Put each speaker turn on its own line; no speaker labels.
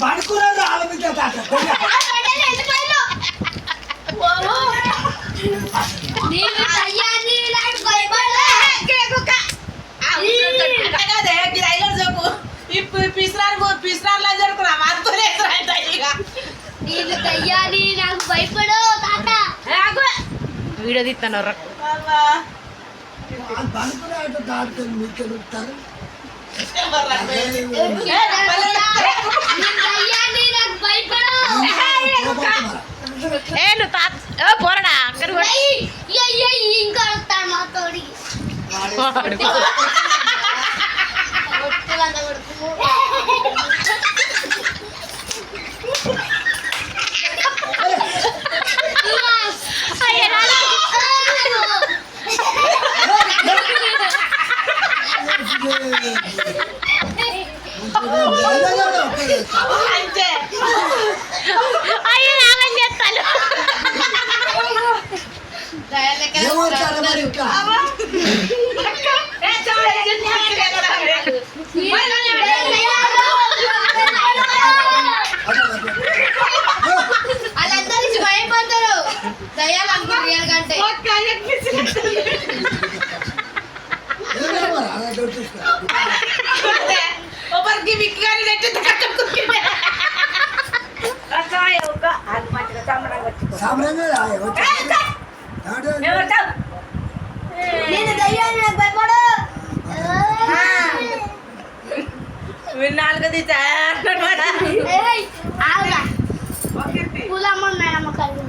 పడుకున్నారు ఆలోచించే
పిసరాలు జరుగుతున్నా
నీళ్ళు తయ్యాలి నాకు భయపడు తాత
వీడియో తీస్తాను
పడుకునే దాటుకొని మీకు వెళ్తారు
పోరడా
ఇంకా వస్తాను మా తోడి
అయ్యో నాగం చేస్తాను
వాళ్ళందరూ భయపడతారు దయ్యాలు అనుకుంటారు రియల్ కంటే
ఒకరికి విక్కాని నెట్టి
నేను దయ్యాలు నాకు భయపడు
నాలుగు తీసా
పూలమ్మ మేడమ్మ కలిగి